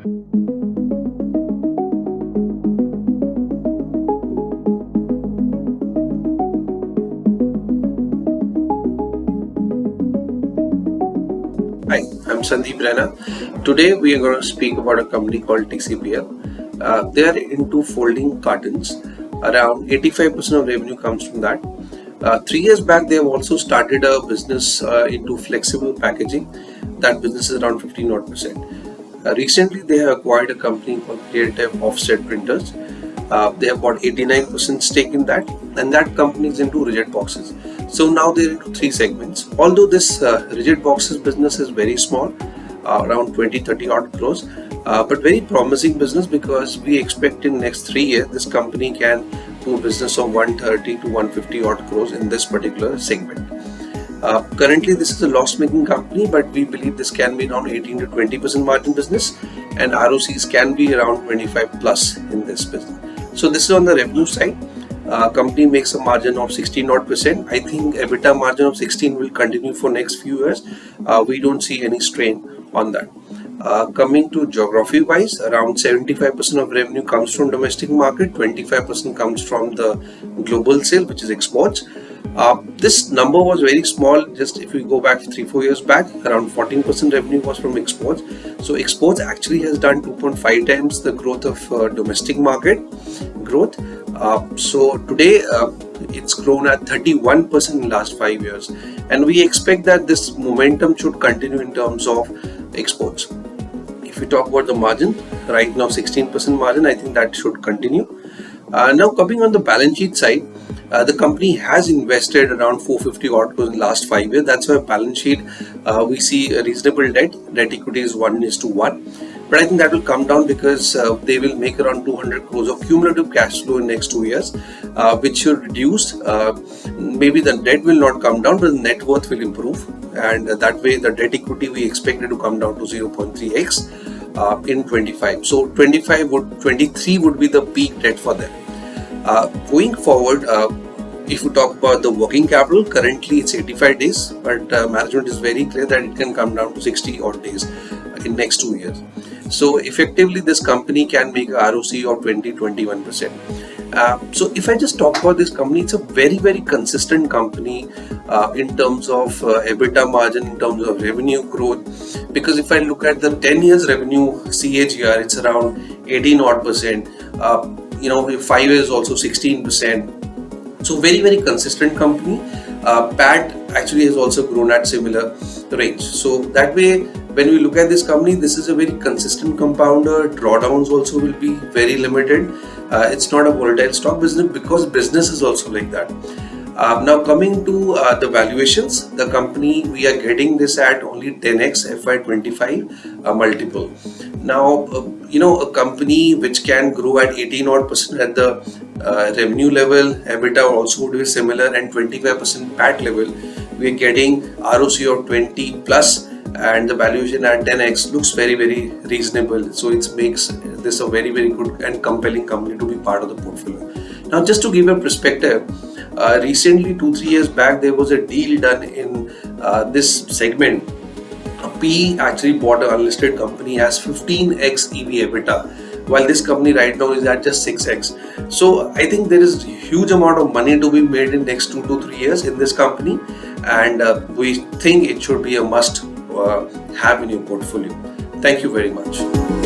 Hi, I'm Sandeep Raina. Today we are going to speak about a company called TCPL. They are into folding cartons. Around 85% of revenue comes from that. 3 years back, they have also started a business into flexible packaging. That business is around 15 odd percent. Recently, they have acquired a company called Creative Offset Printers. They have got 89% stake in that, and that company is into rigid boxes. So now they're into three segments. Although this rigid boxes business is very small, around 20-30 odd crores, but very promising business because we expect in next 3 years this company can do a business of 130 to 150 odd crores in this particular segment. Currently, this is a loss-making company, but we believe this can be around 18 to 20% margin business, and ROCs can be around 25 plus in this business. So this is on the revenue side. Company makes a margin of 16 odd percent. I think EBITDA margin of 16 will continue for next few years. We don't see any strain on that. Coming to geography wise, around 75% of revenue comes from domestic market, 25% comes from the global sale, which is exports. This number was very small. Just if we go back 3-4 years back, around 14% revenue was from exports. So exports actually has done 2.5 times the growth of domestic market growth. So today it's grown at 31% in the last 5 years, and we expect that this momentum should continue in terms of exports. If we talk about the margin, right now 16% margin, I think that should continue. Now coming on the balance sheet side, the company has invested around 450 odd crores in the last 5 years. That's why balance sheet we see a reasonable debt equity is 1:1. But I think that will come down because they will make around 200 crores of cumulative cash flow in next 2 years, which should reduce. Maybe the debt will not come down, but the net worth will improve, and that way the debt equity we expect it to come down to 0.3x in 25. So 23 would be the peak debt for them. Going forward, if you talk about the working capital, currently it's 85 days, but management is very clear that it can come down to 60 odd days in next 2 years. So effectively, this company can make a ROC of 20-21%. So if I just talk about this company, it's a very consistent company in terms of EBITDA margin, in terms of revenue growth. Because if I look at the 10 years revenue CAGR, it's around 18 odd percent. 5 years also 16%. So very consistent company. PAT actually has also grown at similar range. So that way, when we look at this company, this is a very consistent compounder. Drawdowns also will be very limited. It's not a volatile stock business because business is also like that. Now coming to the valuations, the company we are getting this at only 10x FY25 multiple. Now a company which can grow at 18 odd percent at the revenue level, EBITDA also would be similar, and 25% PAT level, we are getting ROC of 20 plus, and the valuation at 10x looks very reasonable. So it makes this a very good and compelling company to be part of the portfolio. Now just to give a perspective, recently 2-3 years back there was a deal done in this segment. PE actually bought an unlisted company as 15x EV EBITDA, while this company right now is at just 6x. So I think there is huge amount of money to be made in next 2 to 3 years in this company, and we think it should be a must have in your portfolio. Thank you very much.